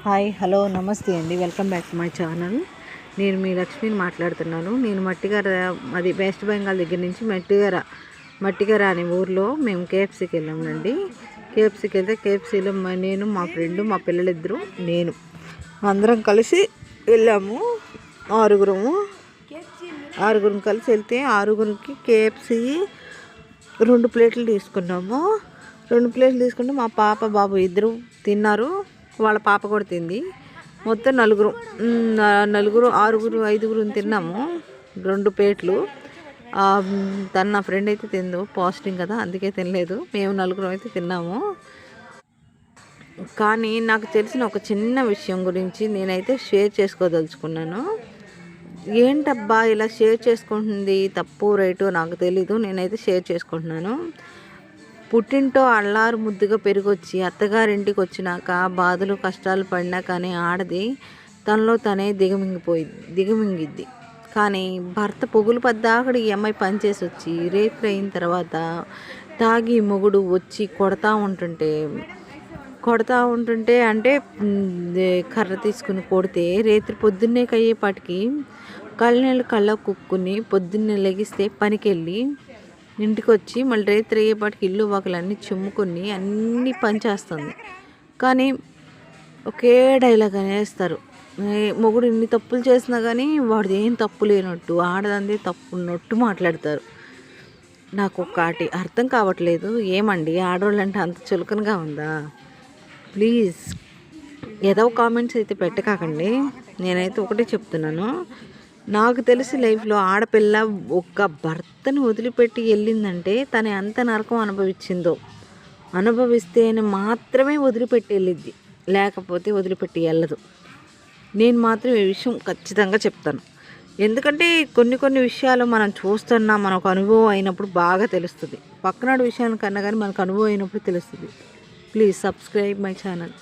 Hi hello నమస్తే అండి, welcome back to my channel. నేను మీ లక్ష్మిని మాట్లాడుతున్నాను. నేను మట్టిగర, అది వెస్ట్ బెంగాల్ దగ్గర నుంచి మట్టిగర అనే ఊర్లో మేము కేఎఫ్సీకి వెళ్ళామండి. కేఎఫ్సీకి వెళ్తే కేఎఫ్సీలో నేను, మా ఫ్రెండ్, మా పిల్లలిద్దరు, నేను అందరం కలిసి వెళ్ళాము. ఆరుగురం కలిసి వెళ్తే ఆరుగురికి కేఎఫ్సీ 2 ప్లేట్లు తీసుకున్నాము. 2 ప్లేట్లు తీసుకుంటే మా పాప బాబు ఇద్దరు తిన్నారు, వాళ్ళ పాప కూడా తింది. మొత్తం నలుగురు 5గురు తిన్నాము 2 ప్లేట్లు. నా ఫ్రెండ్ అయితే తిందు, పాజిటివ్ కదా, అందుకే తినలేదు. మేము 4 అయితే తిన్నాము. కానీ నాకు తెలిసిన ఒక చిన్న విషయం గురించి నేనైతే షేర్ చేసుకోదలుచుకున్నాను. ఏంటబ్బా ఇలా షేర్ చేసుకుంటుంది, తప్పు రైటు నాకు తెలీదు, నేనైతే షేర్ చేసుకుంటున్నాను. పుట్టింటో అల్లారు ముద్దుగా పెరిగొచ్చి అత్తగారింటికి వచ్చినాక బాధలు కష్టాలు పడినా కానీ ఆడది తనలో తనే దిగమింగిద్ది. కానీ భర్త పొగులు పద్దాకడి ఈ అమ్మాయి పనిచేసి వచ్చి రేత్రి అయిన తర్వాత తాగి మొగుడు వచ్చి కొడతా ఉంటుంటే అంటే కర్ర తీసుకుని కొడితే రేత్రి పొద్దున్నే కయ్యేపాటికి కళ్ళనీళ్ళు కళ్ళ కుక్కుని పొద్దున్నే లెగిస్తే పనికి వెళ్ళి ఇంటికి వచ్చి మళ్ళీ రేత్రి అయ్యేపాటికి ఇల్లు వాకలన్నీ చిమ్ముకొని అన్నీ పనిచేస్తుంది. కానీ ఒకే డైలాగ్ అనేస్తారు, మొగుడు ఇన్ని తప్పులు చేసినా కానీ వాడిది ఏం తప్పు లేనట్టు, ఆడదందే తప్పు ఉన్నట్టు మాట్లాడతారు. నాకు ఒకటి అర్థం కావట్లేదు, ఏమండి ఆడవాళ్ళంటే అంత చులకనగా ఉందా? ప్లీజ్ ఏదో కామెంట్స్ అయితే పెట్టకాకండి. నేనైతే ఒకటే చెప్తున్నాను, నాకు తెలిసి లైఫ్లో ఆడపిల్ల ఒక్క భర్తను వదిలిపెట్టి వెళ్ళిందంటే తను ఎంత నరకం అనుభవిస్తేనే మాత్రమే వదిలిపెట్టి వెళ్ళిద్ది, లేకపోతే వదిలిపెట్టి వెళ్ళదు. నేను మాత్రం ఈ విషయం ఖచ్చితంగా చెప్తాను. ఎందుకంటే కొన్ని విషయాలు మనం చూస్తున్నా మనకు అనుభవం అయినప్పుడు బాగా తెలుస్తుంది. పక్కనాడు విషయాల కన్నా కానీ మనకు అనుభవం అయినప్పుడు తెలుస్తుంది. Please subscribe my channel.